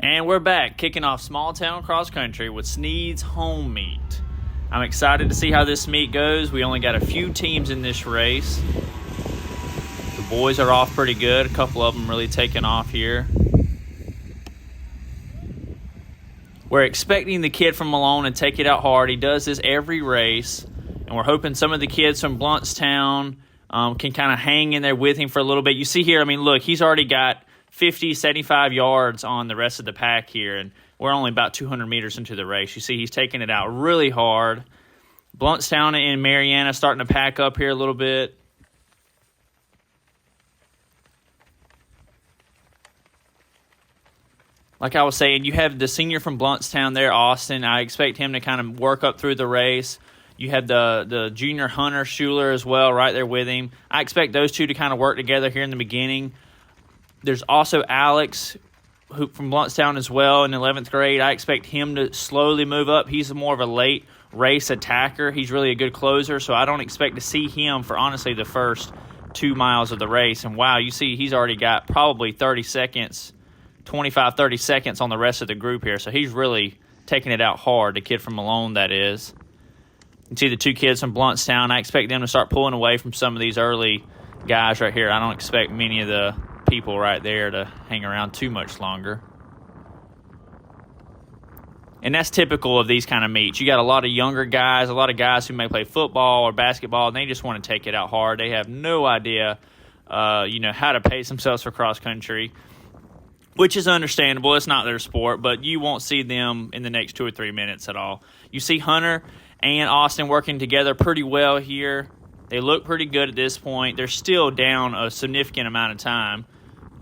And we're back, kicking off small town cross country with Sneads home meet. I'm excited to see how this meet goes. We only got a few teams in this race. The boys are off pretty good. A couple of them really taking off here. We're expecting the kid from Malone to take it out hard. He does this every race. And we're hoping some of the kids from Blountstown can kind of hang in there with him for a little bit. You see here, I mean, look, he's already got 50, 75 yards on the rest of the pack here, and we're only about 200 meters into the race. You see he's taking it out really hard. Blountstown and Mariana starting to pack up here a little bit. Like I was saying, you have the senior from Blountstown there, Austin. I expect him to kind of work up through the race. You have the junior Hunter Schuler as well right there with him. I expect those two to kind of work together here in the beginning. There's also Alex from Blountstown as well in 11th grade. I expect him to slowly move up. He's more of a late race attacker. He's really a good closer, so I don't expect to see him for, honestly, the first 2 miles of the race. And, wow, you see he's already got probably 30 seconds, 25, 30 seconds on the rest of the group here. So he's really taking it out hard, the kid from Malone, that is. You see the two kids from Blountstown. I expect them to start pulling away from some of these early guys right here. I don't expect many of the people right there to hang around too much longer. And that's typical of these kind of meets. You got a lot of younger guys, a lot of guys who may play football or basketball, and they just want to take it out hard. They have no idea, how to pace themselves for cross country, which is understandable. It's not their sport, but you won't see them in the next 2 or 3 minutes at all. You see Hunter and Austin working together pretty well here. They look pretty good at this point. They're still down a significant amount of time.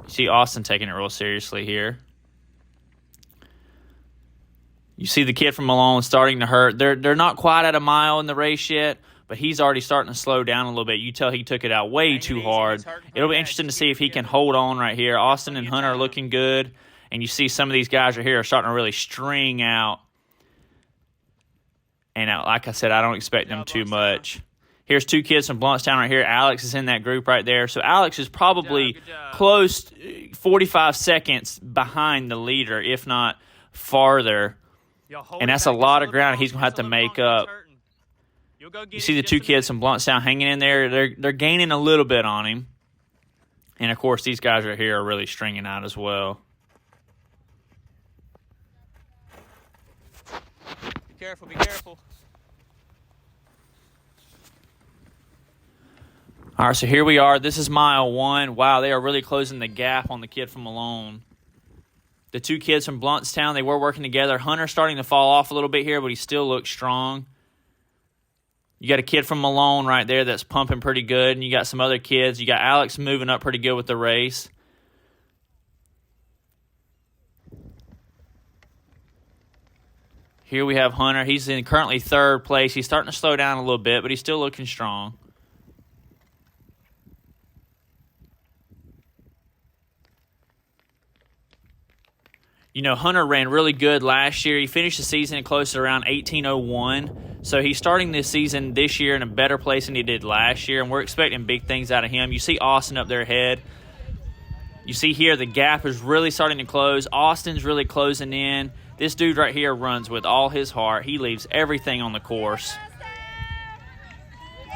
You see Austin taking it real seriously here. You see the kid from Malone starting to hurt. They're not quite at a mile in the race yet, but he's already starting to slow down a little bit. You tell he took it out way too hard. It'll be interesting to see if he can hold on right here. Austin and Hunter are looking good, and you see some of these guys right here are starting to really string out. And like I said, I don't expect them too much. Here's two kids from Blountstown right here. Alex is in that group right there. So Alex is probably close 45 seconds behind the leader, if not farther. And that's a lot of ground he's going to have to make up. You see the two kids from Blountstown hanging in there. They're gaining a little bit on him. And, of course, these guys right here are really stringing out as well. Be careful, be careful. All right, so here we are. This is mile 1. Wow, they are really closing the gap on the kid from Malone. The two kids from Blountstown, they were working together. Hunter's starting to fall off a little bit here, but he still looks strong. You got a kid from Malone right there that's pumping pretty good, and you got some other kids. You got Alex moving up pretty good with the race. Here we have Hunter. He's in currently 3rd place. He's starting to slow down a little bit, but he's still looking strong. Hunter ran really good last year. He finished the season close to around 18:01. So he's starting this season this year in a better place than he did last year, and we're expecting big things out of him. You see Austin up there ahead. You see here the gap is really starting to close. Austin's really closing in. This dude right here runs with all his heart. He leaves everything on the course.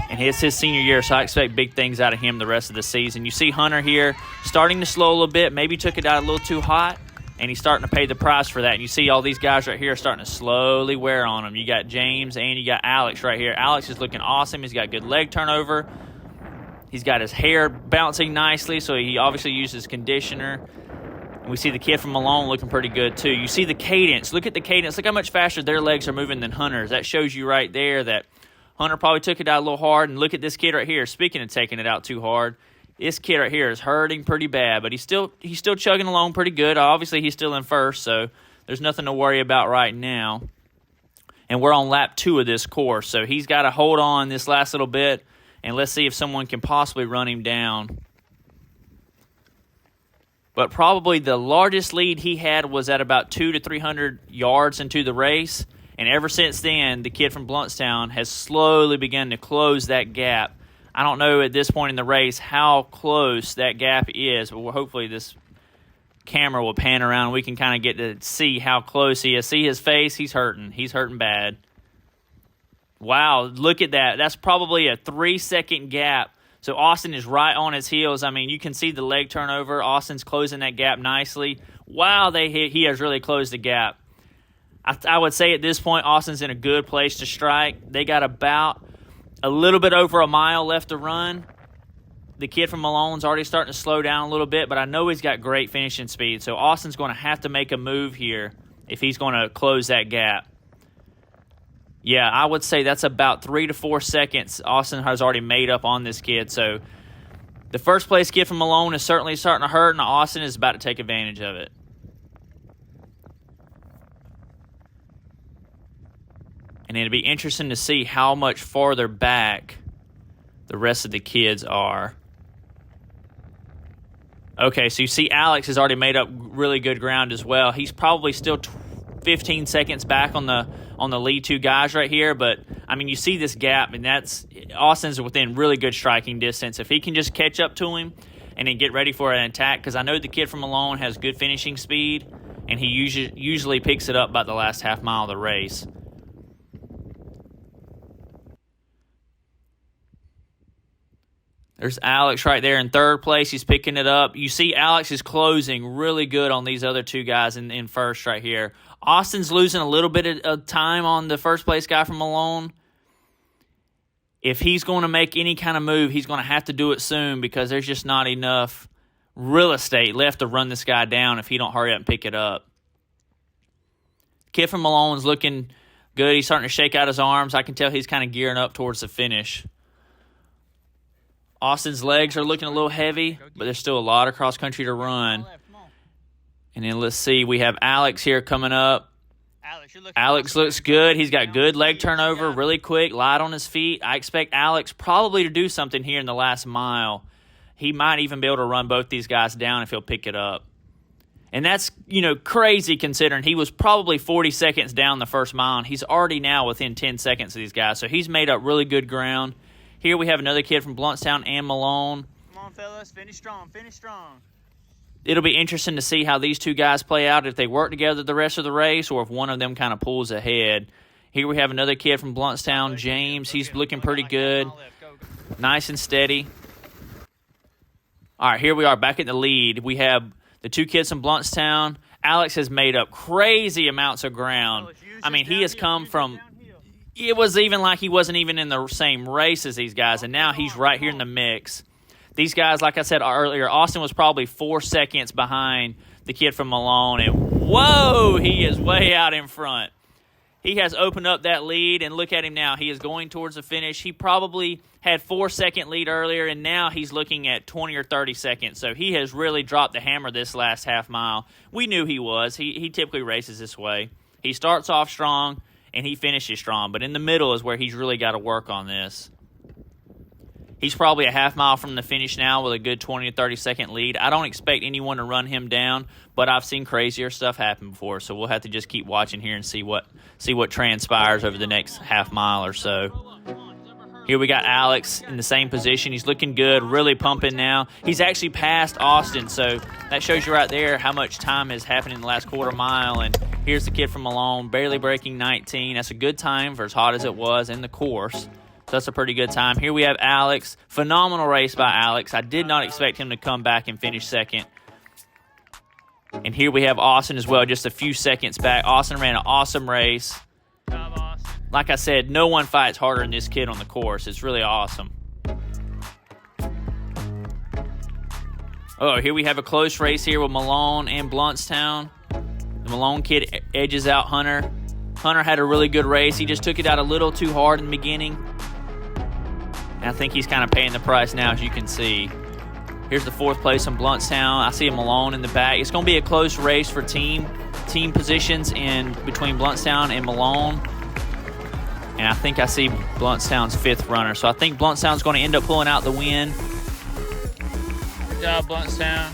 And it's his senior year, so I expect big things out of him the rest of the season. You see Hunter here starting to slow a little bit. Maybe took it out a little too hot. And he's starting to pay the price for that. And you see all these guys right here starting to slowly wear on him. You got James and you got Alex right here. Alex is looking awesome. He's got good leg turnover. He's got his hair bouncing nicely, so he obviously uses conditioner. And we see the kid from Malone looking pretty good too. You see the cadence. Look at the cadence. Look how much faster their legs are moving than Hunter's. That shows you right there that Hunter probably took it out a little hard. And look at this kid right here. Speaking of taking it out too hard, this kid right here is hurting pretty bad, but he's still chugging along pretty good. Obviously, he's still in first, so there's nothing to worry about right now. And we're on lap 2 of this course, so he's got to hold on this last little bit, and let's see if someone can possibly run him down. But probably the largest lead he had was at about 200 to 300 yards into the race, and ever since then, the kid from Blountstown has slowly begun to close that gap. I don't know at this point in the race how close that gap is, but hopefully this camera will pan around. We can kind of get to see how close he is. See his face? He's hurting. He's hurting bad. Wow, look at that. That's probably a 3-second gap. So Austin is right on his heels. I mean, you can see the leg turnover. Austin's closing that gap nicely. Wow, he has really closed the gap. I would say at this point, Austin's in a good place to strike. They got about a little bit over a mile left to run. The kid from Malone's already starting to slow down a little bit, but I know he's got great finishing speed. So Austin's going to have to make a move here if he's going to close that gap. Yeah, I would say that's about 3 to 4 seconds Austin has already made up on this kid. So the first place kid from Malone is certainly starting to hurt, and Austin is about to take advantage of it. And it'll be interesting to see how much farther back the rest of the kids are. Okay, so you see Alex has already made up really good ground as well. He's probably still 15 seconds back on the lead two guys right here, but I mean, you see this gap, and Austin's within really good striking distance. If he can just catch up to him and then get ready for an attack, because I know the kid from Malone has good finishing speed, and he usually picks it up by the last half mile of the race. There's Alex right there in third place. He's picking it up. You see Alex is closing really good on these other two guys in first right here. Austin's losing a little bit of time on the first place guy from Malone. If he's going to make any kind of move, he's going to have to do it soon because there's just not enough real estate left to run this guy down if he don't hurry up and pick it up. Kid from Malone's looking good. He's starting to shake out his arms. I can tell he's kind of gearing up towards the finish. Austin's legs are looking a little heavy, but there's still a lot of cross-country to run. And then let's see, we have Alex here coming up. Alex looks good. He's got good leg turnover, really quick, light on his feet. I expect Alex probably to do something here in the last mile. He might even be able to run both these guys down if he'll pick it up. And that's, crazy considering he was probably 40 seconds down the first mile, and he's already now within 10 seconds of these guys. So he's made up really good ground. Here we have another kid from Bluntstown and Malone. Come on, fellas. Finish strong. Finish strong. It'll be interesting to see how these two guys play out, if they work together the rest of the race or if one of them kind of pulls ahead. Here we have another kid from Bluntstown, James. He's looking pretty good. Nice and steady. All right, here we are back in the lead. We have the two kids from Bluntstown. Alex has made up crazy amounts of ground. I mean, he has come from... It was even like he wasn't even in the same race as these guys, and now he's right here in the mix. These guys, like I said earlier, Austin was probably 4 seconds behind the kid from Malone, and whoa, he is way out in front. He has opened up that lead, and look at him now. He is going towards the finish. He probably had 4-second lead earlier, and now he's looking at 20 or 30 seconds. So he has really dropped the hammer this last half mile. We knew he was. He typically races this way. He starts off strong, and he finishes strong. But in the middle is where he's really got to work on this. He's probably a half mile from the finish now with a good 20 to 30-second lead. I don't expect anyone to run him down, but I've seen crazier stuff happen before, so we'll have to just keep watching here and see what transpires over the next half mile or so. Here we got Alex in the same position. He's looking good, really pumping now. He's actually passed Austin, so that shows you right there how much time has happened in the last quarter mile. And here's the kid from Malone, barely breaking 19. That's a good time for as hot as it was in the course. So that's a pretty good time. Here we have Alex. Phenomenal race by Alex. I did not expect him to come back and finish second. And here we have Austin as well, just a few seconds back. Austin ran an awesome race. Like I said, no one fights harder than this kid on the course. It's really awesome. Oh, here we have a close race here with Malone and Bluntstown. The Malone kid edges out Hunter. Hunter had a really good race. He just took it out a little too hard in the beginning. And I think he's kind of paying the price now, as you can see. Here's the fourth place on Bluntstown. I see a Malone in the back. It's going to be a close race for team positions in between Bluntstown and Malone. And I think I see Bluntstown's fifth runner. So I think Bluntstown's going to end up pulling out the win. Good job, Bluntstown.